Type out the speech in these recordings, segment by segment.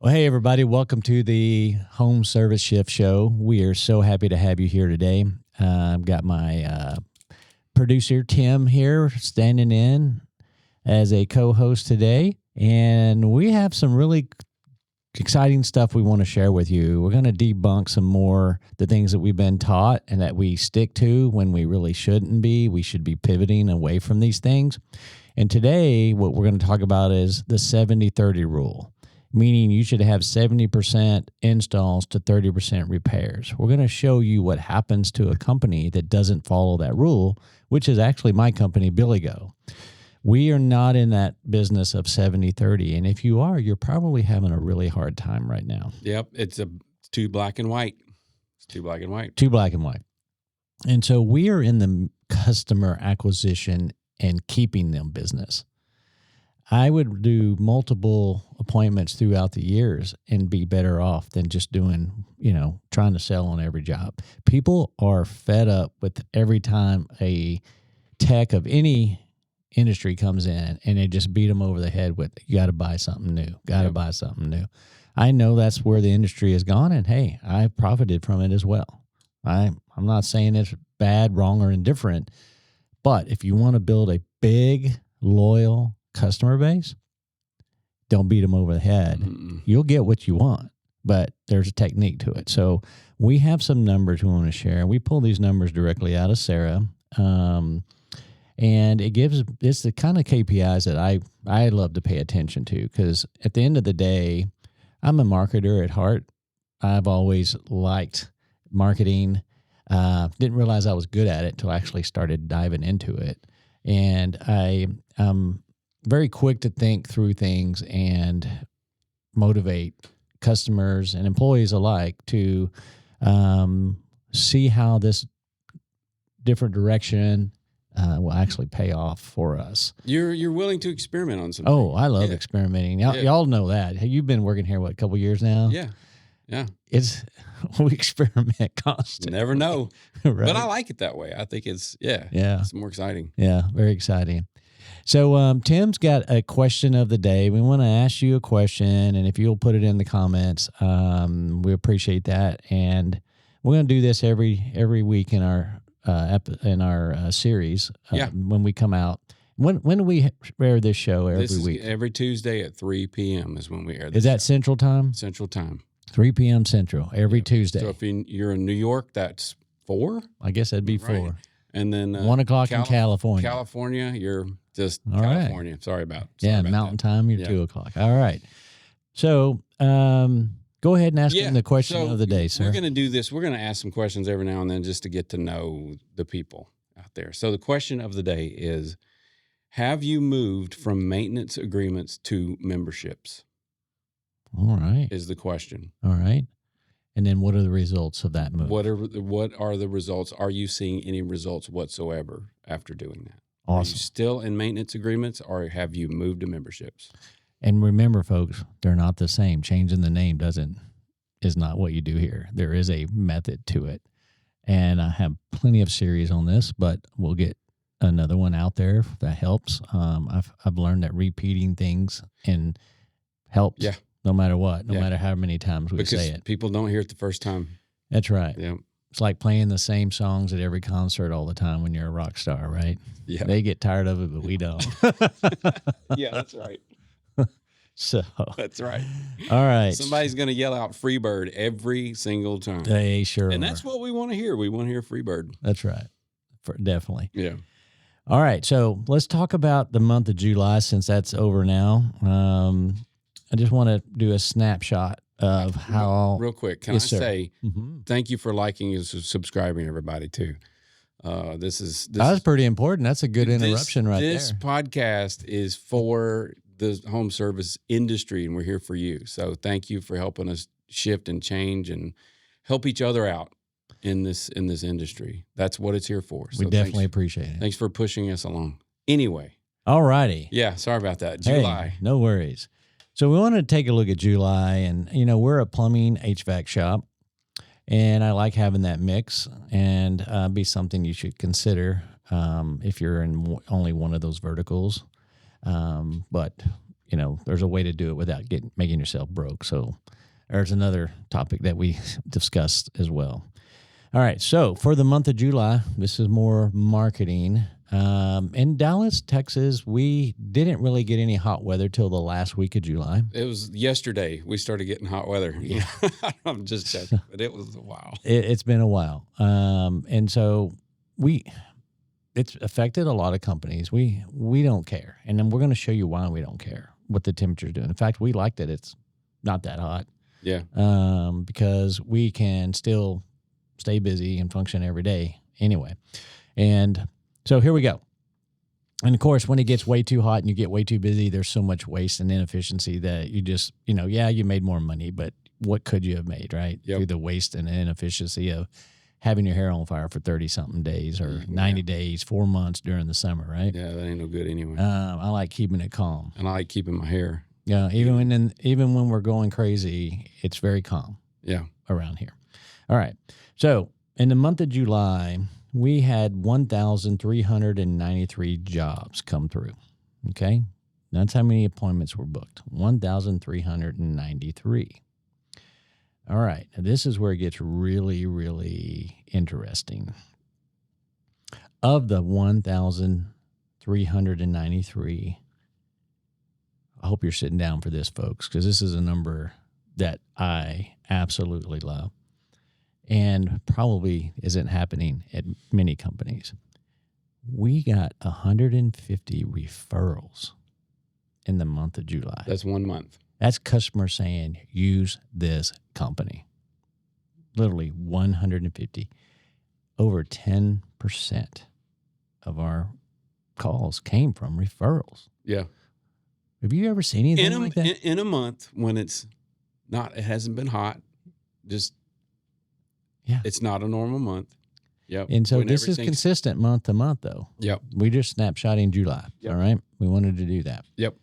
Well, hey, everybody. Welcome to the Home Service Shift Show. We are so happy to have you here today. I've got my producer, Tim, here standing in as a co-host today. And we have some really exciting stuff we want to share with you. We're going to debunk some more the things that we've been taught and that we stick to when we really shouldn't be. We should be pivoting away from these things. And today, what we're going to talk about is the 70-30 rule. Meaning you should have 70% installs to 30% repairs. We're going to show you what happens to a company that doesn't follow that rule, which is actually my company, billyGO. We are not in that business of 70-30, and if you are, you're probably having a really hard time right now. Yep, it's too black and white. It's too black and white. Too black and white. And so we are in the customer acquisition and keeping them business. I would do multiple appointments throughout the years and be better off than just doing, trying to sell on every job. People are fed up with every time a tech of any industry comes in and they just beat them over the head with, you got to buy something new, buy something new. I know that's where the industry has gone, and hey, I've profited from it as well. I'm not saying it's bad, wrong, or indifferent, but if you want to build a big, loyal customer base, don't beat them over the head. Mm-mm. You'll get what you want, but there's a technique to it. So we have some numbers we want to share. We pull these numbers directly out of Sarah, and it's the kind of KPIs that I love to pay attention to, because at the end of the day, I'm a marketer at heart. I've always liked marketing. Didn't realize I was good at it until I actually started diving into it. And I'm very quick to think through things and motivate customers and employees alike to see how this different direction will actually pay off for us. You're willing to experiment on something. Oh, I love experimenting. Y'all know that. You've been working here, a couple years now? Yeah. We experiment constantly. Never know. Right? But I like it that way. I think it's more exciting. Yeah, very exciting. So Tim's got a question of the day. We want to ask you a question, and if you'll put it in the comments, we appreciate that. And we're going to do this every week in our series when we come out. When do we air this show every week? Every Tuesday at 3 p.m. is when we air this. Is that show. Central time? Central time. 3 p.m. Central every Tuesday. So if you're in New York, that's 4? I guess that'd be 4. Right. And then 1 o'clock in California. California, you're just all California. Right. Sorry about Mountain that. Time, you're 2 o'clock. All right. So go ahead and ask them the question of the day, sir. We're going to do this. We're going to ask some questions every now and then just to get to know the people out there. So the question of the day is, have you moved from maintenance agreements to memberships? All right. Is the question. All right. And then what are the results of that move? What are the results? Are you seeing any results whatsoever after doing that? Awesome. Are you still in maintenance agreements, or have you moved to memberships? And remember, folks, they're not the same. Changing the name is not what you do here. There is a method to it. And I have plenty of series on this, but we'll get another one out there if that helps. I've learned that repeating things helps. Yeah. No matter what, no matter how many times we say it. People don't hear it the first time. That's right. Yeah. It's like playing the same songs at every concert all the time when you're a rock star, right? Yeah. They get tired of it, but we don't. Yeah, that's right. So that's right. All right. Somebody's going to yell out Freebird every single time. They sure And are. that's what we want to hear. We want to hear Freebird. That's right. Definitely. Yeah. All right. So let's talk about the month of July, since that's over now. I just want to do a snapshot of how. Real quick, can I say thank you for liking and subscribing, everybody, too. This was pretty important. That's a good interruption right there. This podcast is for the home service industry, and we're here for you. So thank you for helping us shift and change and help each other out in this industry. That's what it's here for. So we definitely appreciate it. Thanks for pushing us along. Anyway. All righty. Yeah, sorry about that. July. Hey, no worries. So we want to take a look at July, and, we're a plumbing HVAC shop, and I like having that mix, and be something you should consider if you're in only one of those verticals. But, there's a way to do it without making yourself broke. So there's another topic that we discussed as well. All right. So for the month of July, this is more marketing. In Dallas, Texas, we didn't really get any hot weather till the last week of July. It was yesterday we started getting hot weather. Yeah. I'm just joking, but it was a while. It's been a while. And so it's affected a lot of companies. We don't care. And then we're going to show you why we don't care what the temperature's doing. In fact, we like that it's not that hot. Yeah. Because we can still stay busy and function every day anyway. And so here we go. And of course, when it gets way too hot and you get way too busy, there's so much waste and inefficiency that you just, you made more money, but what could you have made, right? Yep. Through the waste and inefficiency of having your hair on fire for 30-something days or 90 days, 4 months during the summer, right? Yeah, that ain't no good anyway. I like keeping it calm. And I like keeping my hair. Yeah, even when we're going crazy, it's very calm. Yeah. Around here. All right. So in the month of July, we had 1,393 jobs come through. Okay. That's how many appointments were booked. 1,393. All right. Now this is where it gets really, really interesting. Of the 1,393, I hope you're sitting down for this, folks, because this is a number that I absolutely love and probably isn't happening at many companies. We got 150 referrals in the month of July. That's 1 month. That's customers saying, use this company. Literally 150. Over 10% of our calls came from referrals. Yeah. Have you ever seen anything like that? In a month when it hasn't been hot, it's not a normal month. Yep. And so this is consistent month to month, though. Yep. We just snapshotting July. Yep. All right. We wanted to do that. Yep.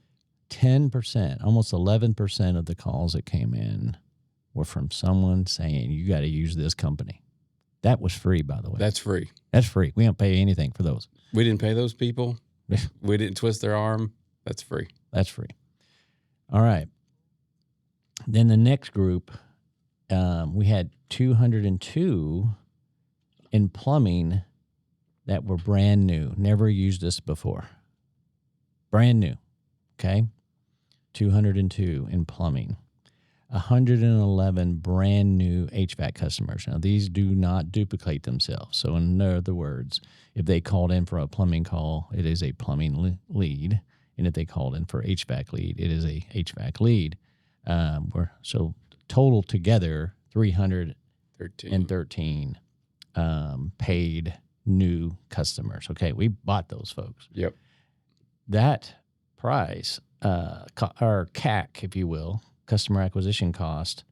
10%, almost 11% of the calls that came in were from someone saying, you got to use this company. That was free, by the way. That's free. That's free. We don't pay anything for those. We didn't pay those people. We didn't twist their arm. That's free. That's free. All right. Then the next group, we had 202 in plumbing that were brand new, never used this before. Brand new. Okay. 202 in plumbing. 111 brand new HVAC customers. Now, these do not duplicate themselves. So, in other words, if they called in for a plumbing call, it is a plumbing lead. And if they called in for HVAC lead, it is a HVAC lead. So, total together, 313 paid new customers. Okay, we bought those folks. Yep. That price, or CAC, if you will, customer acquisition cost,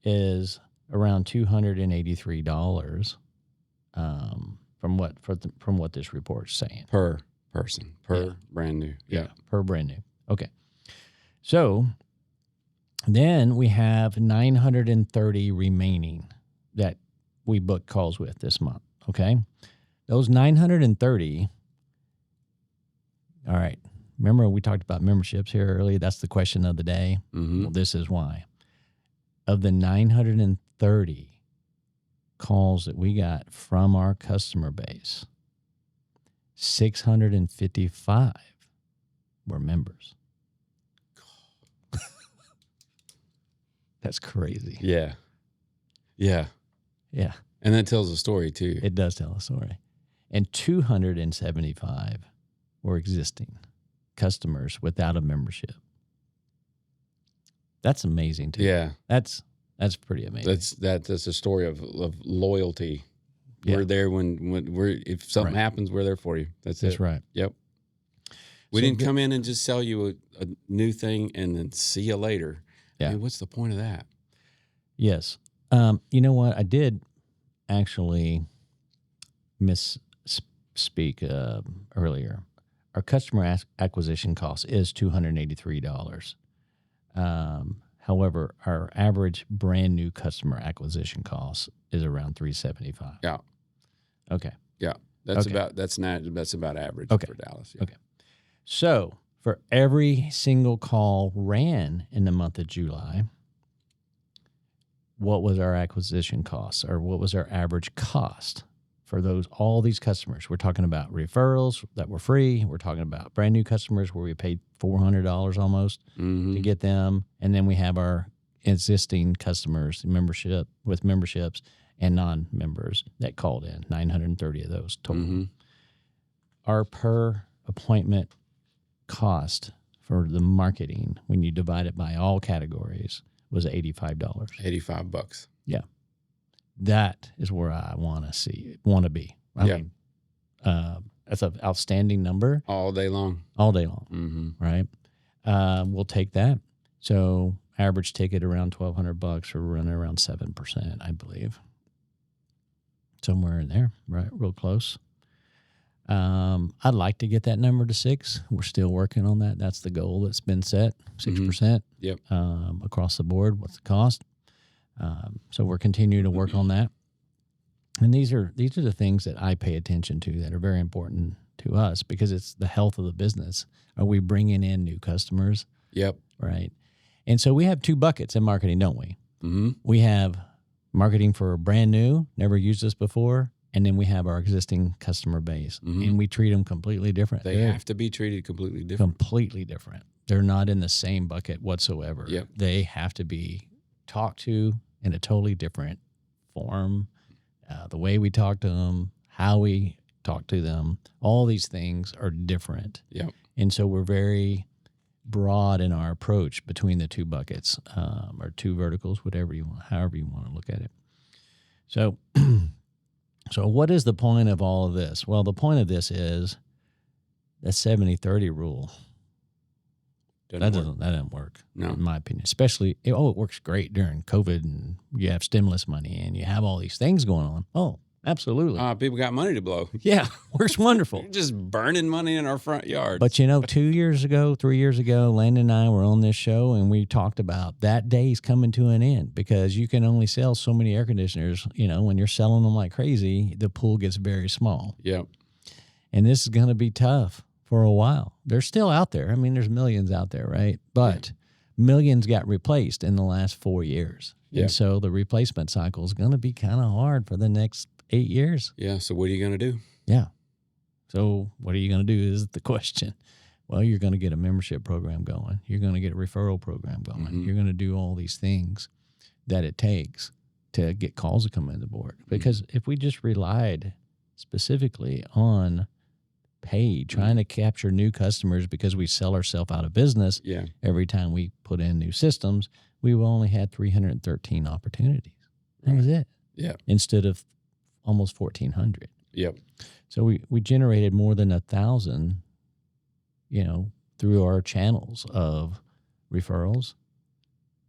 is around $283 from what this report's saying. Per person, brand new. Yeah, per brand new. Okay. So then we have 930 remaining that we booked calls with this month. Okay. Those 930. All right. Remember we talked about memberships here earlier? That's the question of the day. Mm-hmm. Well, this is why. Of the 930 calls that we got from our customer base, 655 were members. That's crazy. Yeah. Yeah. Yeah. And that tells a story too. It does tell a story. And 275 were existing customers without a membership. That's amazing too. Yeah. That's pretty amazing. That's a story of loyalty. Yeah. We're there when if something happens, we're there for you. That's right. Yep. We didn't come in and just sell you a new thing and then see you later. Yeah. I mean, what's the point of that? Yes. You know what? I did actually misspeak earlier. Our customer acquisition cost is $283. However, our average brand new customer acquisition cost is around $375. Yeah. Okay. Yeah. That's about average for Dallas. Yeah. Okay. So for every single call ran in the month of July, what was our acquisition cost, or what was our average cost for all these customers? We're talking about referrals that were free. We're talking about brand new customers where we paid $400 almost to get them. And then we have our existing customers, memberships and non-members that called in, 930 of those total. Our per appointment cost for the marketing, when you divide it by all categories, was $85. $85. Yeah. That is where I want to be. I mean, that's an outstanding number. All day long. Right? We'll take that. So average ticket around $1,200. We're running around 7%, I believe. Somewhere in there, right? Real close. I'd like to get that number to 6. We're still working on that. That's the goal that's been set, 6%. Yep. Across the board. What's the cost? So we're continuing to work on that. And these are the things that I pay attention to that are very important to us, because it's the health of the business. Are we bringing in new customers? Yep. Right. And so we have 2 buckets in marketing, don't we? We have marketing for brand new, never used us before. And then we have our existing customer base, and we treat them completely different. They have to be treated completely different. Completely different. They're not in the same bucket whatsoever. Yep. They have to be talked to in a totally different form. The way we talk to them, how we talk to them, all these things are different. Yep. And so we're very broad in our approach between the 2 buckets, or 2 verticals, however you want to look at it. So... So what is the point of all of this? Well, the point of this is the 70-30 rule. That doesn't work, no, in my opinion. Especially, it works great during COVID, and you have stimulus money and you have all these things going on. Oh, absolutely. People got money to blow. Yeah, works wonderful. We're just burning money in our front yard. But 2 years ago, 3 years ago, Landon and I were on this show, and we talked about that day's coming to an end, because you can only sell so many air conditioners. When you're selling them like crazy, the pool gets very small. Yep. And this is going to be tough for a while. They're still out there. I mean, there's millions out there, right? But millions got replaced in the last 4 years. Yeah. And so the replacement cycle is going to be kind of hard for the next 8 years. Yeah. So what are you going to do? Yeah. So what are you going to do is the question. Well, you're going to get a membership program going. You're going to get a referral program going. You're going to do all these things that it takes to get calls to come in the board. Because if we just relied specifically on paid, trying to capture new customers because we sell ourselves out of business every time we put in new systems, we only had 313 opportunities. That was it. Yeah. Instead of almost 1,400. Yep. So we generated more than 1,000, through our channels of referrals,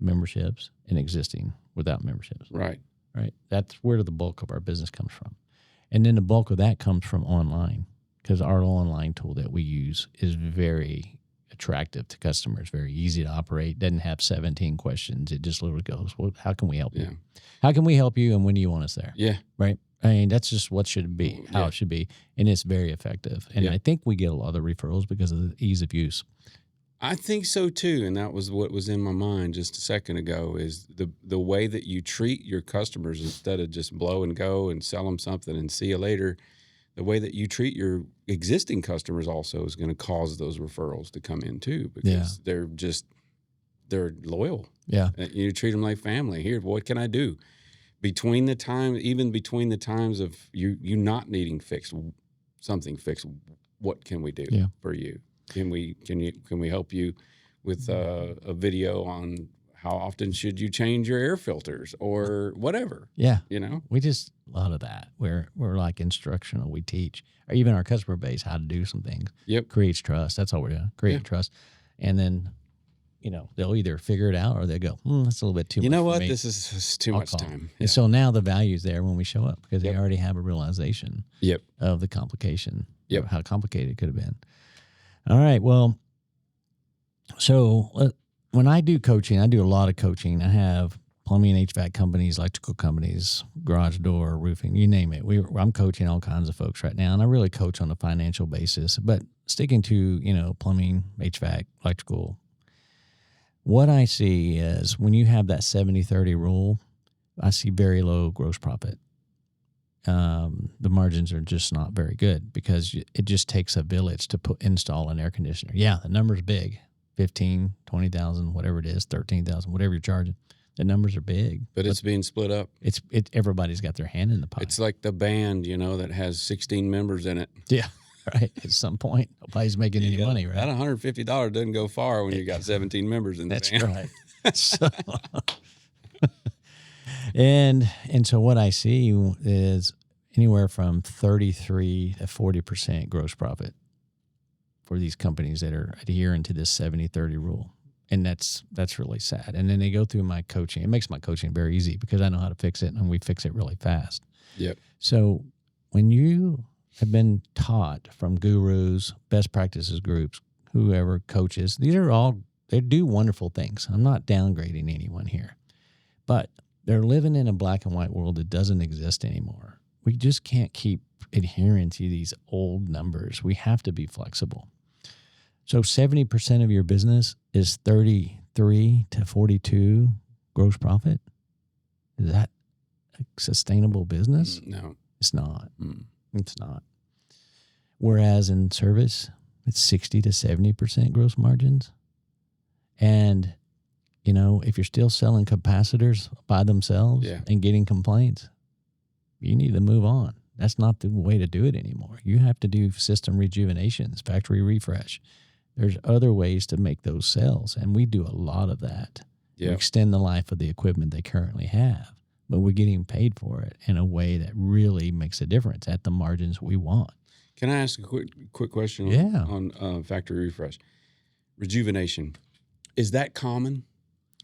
memberships, and existing without memberships. Right. Right. That's where the bulk of our business comes from. And then the bulk of that comes from online, because our online tool that we use is very attractive to customers, very easy to operate, doesn't have 17 questions. It just literally goes, well, how can we help you? How can we help you, and when do you want us there? Yeah. Right? I mean, that's just what should be, how it should be, and it's very effective. And I think we get a lot of referrals because of the ease of use. I think so too, and that was what was in my mind just a second ago, is the way that you treat your customers instead of just blow and go and sell them something and see you later. The way that you treat your existing customers also is going to cause those referrals to come in too, because they're loyal. Yeah. You treat them like family. Here, what can I do? Between the times of you not needing something fixed, what can we do for you? Can we help you with a video on how often should you change your air filters or whatever? Yeah. We just, a lot of that. We're like instructional. We teach, or even our customer base, how to do some things. Yep. Creates trust. That's all we're doing. Create trust. And then, they'll either figure it out or they go, that's a little bit too much. You know what? This is too much time. Yeah. And so now the value's there when we show up, because they already have a realization of the complication, of how complicated it could have been. All right. Well, so when I do coaching, I do a lot of coaching. I have plumbing and HVAC companies, electrical companies, garage door, roofing, you name it. I'm coaching all kinds of folks right now, and I really coach on a financial basis. But sticking to, plumbing, HVAC, electrical, what I see is when you have that 70-30 rule, I see very low gross profit. The margins are just not very good because it just takes a village to install an air conditioner. Yeah, the number's big, 15, 20,000, whatever it is, 13,000, whatever you're charging. The numbers are big, but it's being split up. Everybody's got their hand in the pie. It's like the band, that has 16 members in it. Yeah, right. At some point, nobody's making any money, right? That $150 doesn't go far when you got 17 members in the band. That's right. So, and so what I see is anywhere from 33 to 40% gross profit for these companies that are adhering to this 70-30 rule. And that's really sad. And then they go through my coaching. It makes my coaching very easy because I know how to fix it, and we fix it really fast. Yep. So when you have been taught from gurus, best practices groups, whoever, coaches, they do wonderful things. I'm not downgrading anyone here. But they're living in a black and white world that doesn't exist anymore. We just can't keep adhering to these old numbers. We have to be flexible. So 70% of your business is 33 to 42 gross profit. Is that a sustainable business? No. It's not. It's not. Whereas in service, it's 60 to 70% gross margins. And, if you're still selling capacitors by themselves and getting complaints, you need to move on. That's not the way to do it anymore. You have to do system rejuvenations, factory refresh. There's other ways to make those sales, and we do a lot of that. Yeah. We extend the life of the equipment they currently have, but we're getting paid for it in a way that really makes a difference at the margins we want. Can I ask a quick question on factory refresh? Rejuvenation. Is that common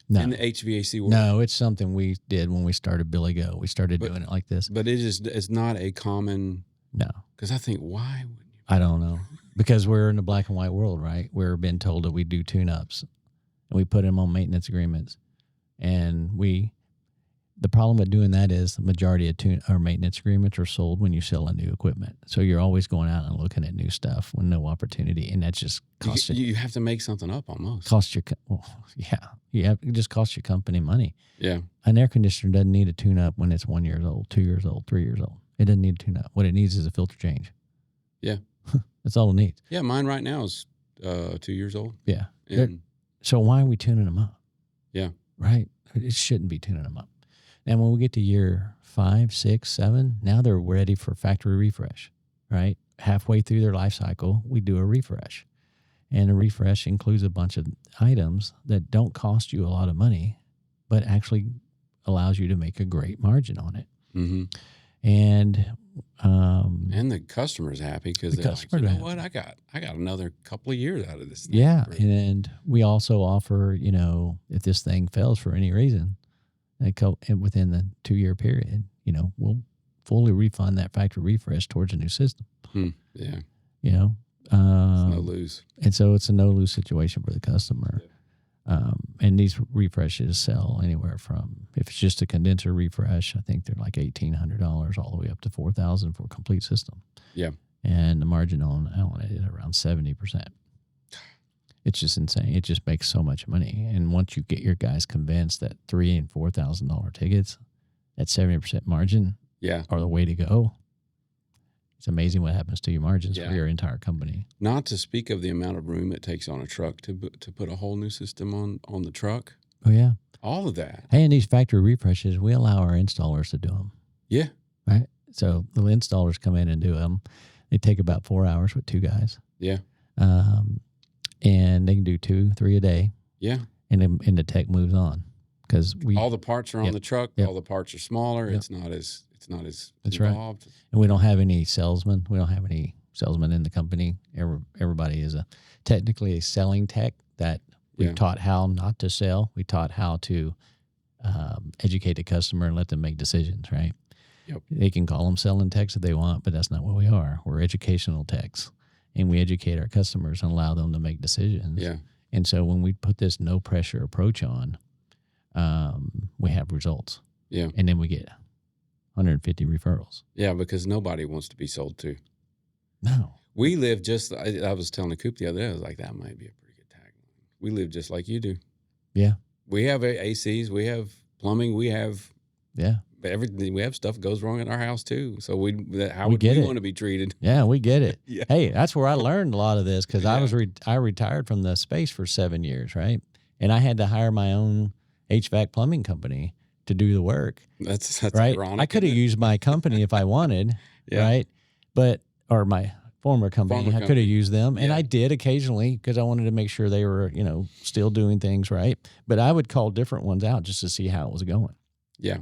in the HVAC world? No, it's something we did when we started billyGO. We started doing it like this. But it's not a common... No. Because I think, why would you... I don't know. Because we're in the black and white world, right? We're been told that we do tune-ups, and we put them on maintenance agreements. And the problem with doing that is the majority of maintenance agreements are sold when you sell a new equipment. So you're always going out and looking at new stuff with no opportunity, and that just costs you have to make something up almost. It just costs your company money. Yeah. An air conditioner doesn't need a tune-up when it's 1 year old, 2 years old, 3 years old. It doesn't need a tune-up. What it needs is a filter change. Yeah. That's all it needs. Yeah, mine right now is 2 years old. Yeah. So why are we tuning them up? Yeah. Right? It shouldn't be tuning them up. And when we get to year 5, 6, 7, now they're ready for factory refresh, right? Halfway through their life cycle, we do a refresh. And a refresh includes a bunch of items that don't cost you a lot of money, but actually allows you to make a great margin on it. Mm-hmm. And the customer's happy because they're like, you know what, I got another couple of years out of this thing. Yeah, and we also offer, if this thing fails for any reason, within the 2-year period, we'll fully refund that factory refresh towards a new system. Yeah. It's no lose. And so it's a no-lose situation for the customer. Yeah. And these refreshes sell anywhere from, if it's just a condenser refresh, I think they're like $1,800 all the way up to $4,000 for a complete system. Yeah. And the margin on it is around 70%. It's just insane. It just makes so much money. And once you get your guys convinced that $3,000 and $4,000 tickets at 70% margin are the way to go, it's amazing what happens to your margins for your entire company. Not to speak of the amount of room it takes on a truck to put a whole new system on the truck. Oh, yeah. All of that. Hey, and these factory refreshes, we allow our installers to do them. Yeah. Right? So the installers come in and do them. They take about 4 hours with 2 guys. Yeah. And they can do 2, 3 a day. Yeah. And the tech moves on because all the parts are on the truck. All the parts are smaller. It's not as That's involved. Right. And we don't have any salesmen. We don't have any salesmen in the company. Everybody is technically a selling tech that we've taught how not to sell. We taught how to educate the customer and let them make decisions, right? Yep. They can call them selling techs if they want, but that's not what we are. We're educational techs. And we educate our customers and allow them to make decisions. Yeah. And so when we put this no pressure approach on, we have results. Yeah. And then we get 150 referrals. Yeah, because nobody wants to be sold to. No. We live just, I was telling the Coop the other day, I was like, that might be a pretty good tagline. We live just like you do. Yeah. We have ACs, we have plumbing, we have everything. We have stuff goes wrong in our house too. So how would we want to be treated? Yeah, we get it. Yeah. Hey, that's where I learned a lot of this because I retired from the space for 7 years, right? And I had to hire my own HVAC plumbing company to do the work. That's right. ironic. I could have used my company if I wanted, right? Or my former company, I could have used them, and I did occasionally because I wanted to make sure they were, still doing things right. But I would call different ones out just to see how it was going. Yeah.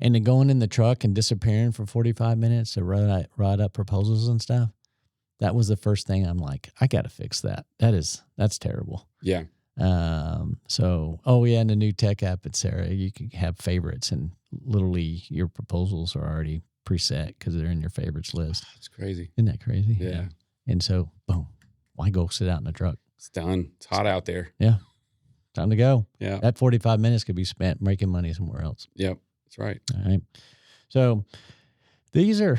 And then going in the truck and disappearing for 45 minutes to write up proposals and stuff. That was the first thing I'm like, I got to fix that. That's terrible. Yeah. And the new tech app at Sarah, you can have favorites, and literally your proposals are already preset because they're in your favorites list. That's crazy. Isn't that crazy? Yeah. And so, boom, why go sit out in the truck? It's done. It's hot out there. Yeah. Time to go. Yeah. That 45 minutes could be spent making money somewhere else. Yep. That's right. All right. So these are,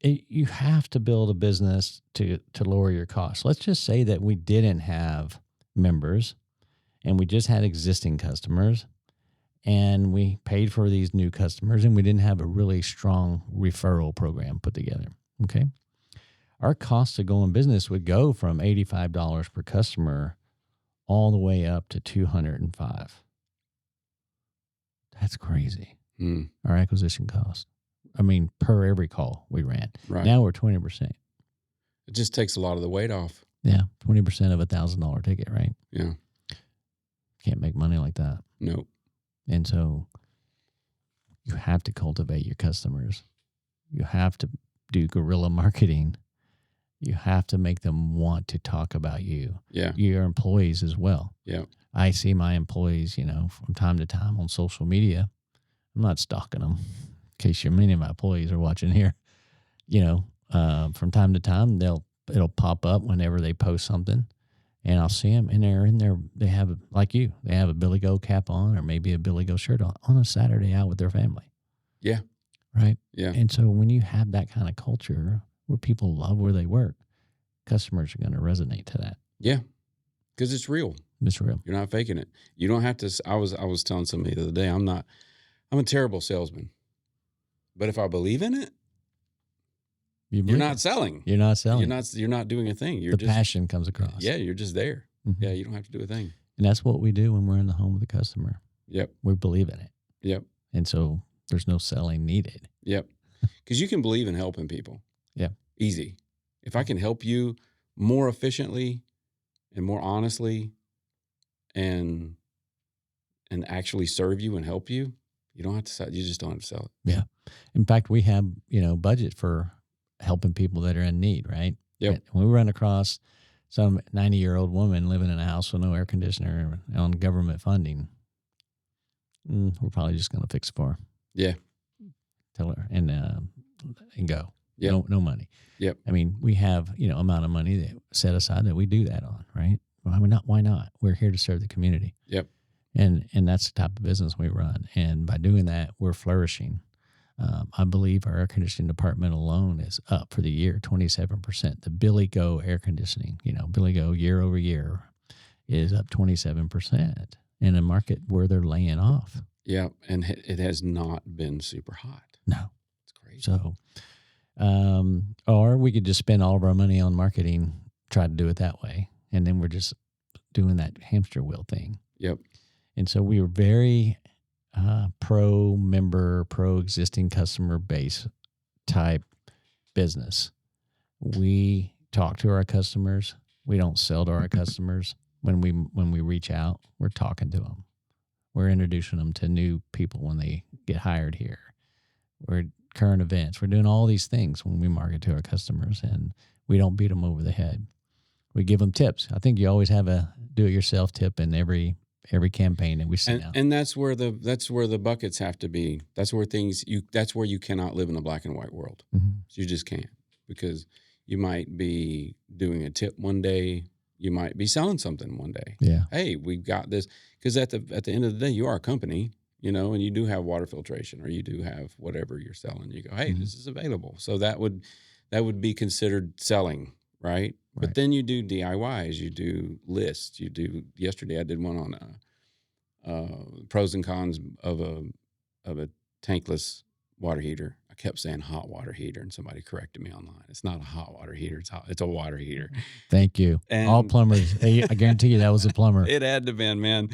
you have to build a business to lower your costs. Let's just say that we didn't have members and we just had existing customers and we paid for these new customers and we didn't have a really strong referral program put together. Okay. Our cost to go in business would go from $85 per customer all the way up to $205. That's crazy. Our acquisition cost. Per every call we ran. Right. Now we're 20%. It just takes a lot of the weight off. Yeah. 20% of $1,000 ticket, right? Yeah. Can't make money like that. Nope. And so you have to cultivate your customers. You have to do guerrilla marketing. You have to make them want to talk about you. Yeah. Your employees as well. Yeah. I see my employees, from time to time on social media. I'm not stalking them. In case many of my employees are watching here, from time to time, it'll pop up whenever they post something and I'll see them and they're in there. They have, like you, they have a billyGO cap on or maybe a billyGO shirt on a Saturday out with their family. Yeah. Right. Yeah. And so when you have that kind of culture where people love where they work, customers are going to resonate to that. Yeah. Because it's real. It's real. You're not faking it. You don't have to. I was telling somebody the other day, I'm a terrible salesman. But if I believe in it, you're not selling. You're not selling. You're not doing a thing. The passion comes across. Yeah, you're just there. Mm-hmm. Yeah, you don't have to do a thing. And that's what we do when we're in the home of the customer. Yep. We believe in it. Yep. And so there's no selling needed. Yep. Because you can believe in helping people. Yeah. Easy. If I can help you more efficiently and more honestly and actually serve you and help you, you don't have to sell. You just don't have to sell it. Yeah. In fact, we have, budget for helping people that are in need, right? Yep. When we run across some 90-year-old woman living in a house with no air conditioner on government funding, we're probably just going to fix it for her. Yeah. Tell her and go. Yep. No money. Yep. We have, amount of money that set aside that we do that on, right? Why not? We're here to serve the community. Yep. And that's the type of business we run. And by doing that, we're flourishing. I believe our air conditioning department alone is up for the year 27%. The billyGO air conditioning, billyGO year over year is up 27% in a market where they're laying off. Yeah, and it has not been super hot. No. It's crazy. So, or we could just spend all of our money on marketing, try to do it that way. And then we're just doing that hamster wheel thing. Yep. And so we were very pro-member, pro-existing customer base type business. We talk to our customers. We don't sell to our customers. When we reach out, we're talking to them. We're introducing them to new people when they get hired here. We're current events. We're doing all these things when we market to our customers, and we don't beat them over the head. We give them tips. I think you always have a do-it-yourself tip in every campaign that we send out. And that's where the buckets have to be. That's where that's where you cannot live in a black and white world. Mm-hmm. You just can't, because you might be doing a tip one day, you might be selling something one day. Yeah. Hey, we've got this, because at the end of the day, you are a company, and you do have water filtration or you do have whatever you're selling. You go, hey, this is available. So that would be considered selling, right? Right. But then you do DIYs, you do lists, yesterday I did one on pros and cons of a tankless water heater. I kept saying hot water heater, and somebody corrected me online. It's not a hot water heater. It's a water heater. Thank you. And all plumbers. I guarantee you that was a plumber. It had to have been, man.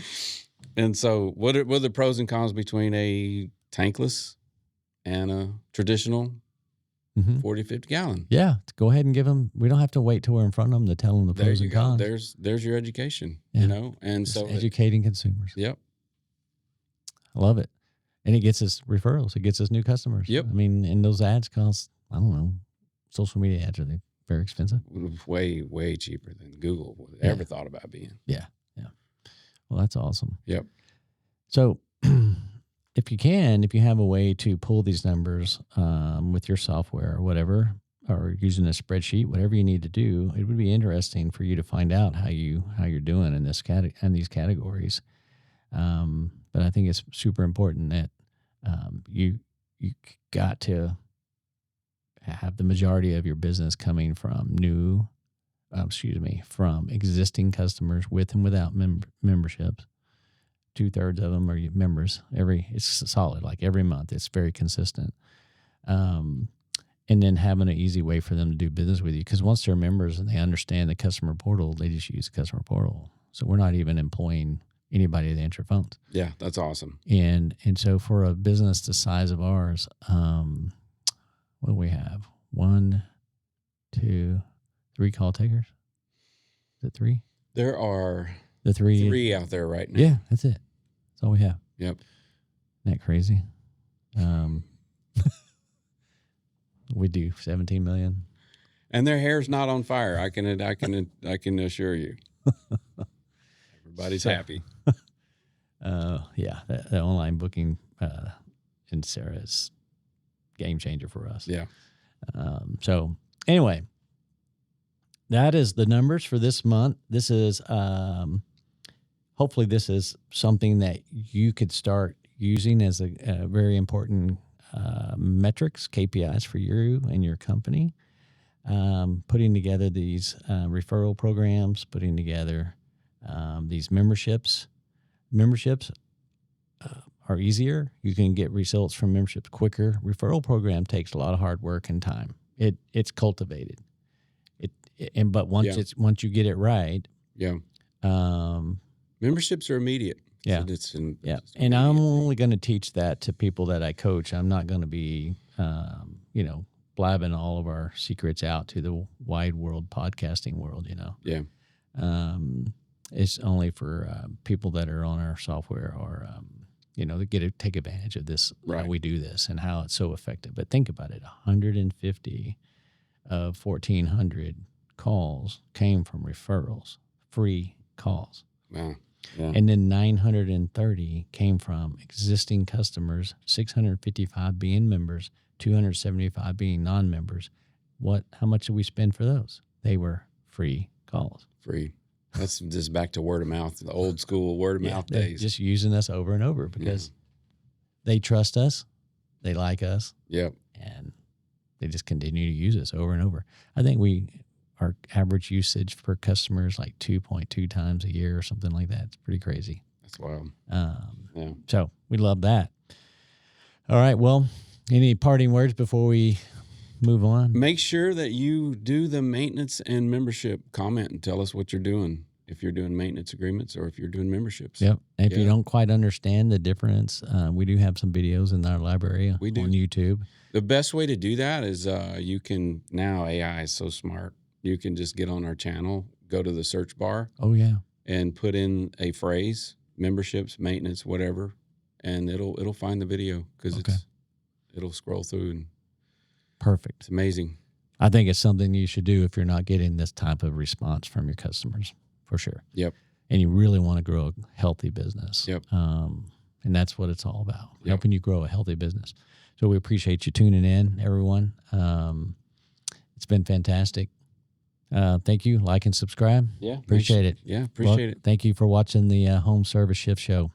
And so what are the pros and cons between a tankless and a traditional 40, 50 gallon? Yeah. Go ahead and give them. We don't have to wait till we're in front of them to tell them the pros and cons. There's your education, you know? And just so educating consumers. Yep. I love it. And it gets us referrals. It gets us new customers. Yep. I mean, and those ads cost, I don't know, social media ads, are they very expensive? Way, way cheaper than Google ever thought about being. Yeah. Yeah. Well, that's awesome. Yep. So if you have a way to pull these numbers with your software or whatever, or using a spreadsheet, whatever you need to do, it would be interesting for you to find out how you're doing in these categories. But I think it's super important that you got to have the majority of your business coming from from existing customers with and without memberships. 2/3 of them are members. It's solid, like every month. It's very consistent. And then having an easy way for them to do business with you, because once they're members and they understand the customer portal, they just use the customer portal. So we're not even employing anybody to answer phones. Yeah, that's awesome. And so for a business the size of ours, what do we have? 1, 2, 3 call takers? Is it 3? There are the 3 out there right now. Yeah, that's it. That's all we have. Yep. Isn't that crazy? We do 17 million. And their hair's not on fire. I can assure you. Everybody's happy. Yeah, the online booking in Sarah is game changer for us. Yeah. So anyway, that is the numbers for this month. This is hopefully this is something that you could start using as a very important metrics, KPIs for you and your company. Putting together these referral programs, putting together these memberships. Memberships are easier. You can get results from memberships quicker. Referral program takes a lot of hard work and time. It's cultivated. But once you get it right, yeah. Memberships are immediate. Yeah, so and I'm only going to teach that to people that I coach. I'm not going to be, blabbing all of our secrets out to the wide world, podcasting world. Yeah. It's only for people that are on our software or, to take advantage of this, right. How we do this and how it's so effective. But think about it, 150 of 1,400 calls came from referrals, free calls. Wow. Yeah. And then 930 came from existing customers, 655 being members, 275 being non-members. How much did we spend for those? They were free calls. Free. That's just back to word of mouth, the old school word of mouth days. Just using us over and over because they trust us, they like us, yep, and they just continue to use us over and over. I think our average usage per customer is like 2.2 times a year or something like that. It's pretty crazy. That's wild. Yeah. So we love that. All right. Well, any parting words before we move on? Make sure that you do the maintenance and membership comment and tell us what you're doing. If you're doing maintenance agreements or if you're doing memberships. Yep. And if you don't quite understand the difference, we do have some videos in our library on YouTube. The best way to do that is you can, now AI is so smart. You can just get on our channel, go to the search bar. Oh, yeah. And put in a phrase, memberships, maintenance, whatever, and it'll find the video because it'll scroll through. And perfect. It's amazing. I think it's something you should do if you're not getting this type of response from your customers, for sure. Yep. And you really want to grow a healthy business. Yep. And that's what it's all about, helping you grow a healthy business. So we appreciate you tuning in, everyone. It's been fantastic. Thank you. Like and subscribe. Yeah. Appreciate it. Yeah. Appreciate it. Thank you for watching the Home Service Shift Show.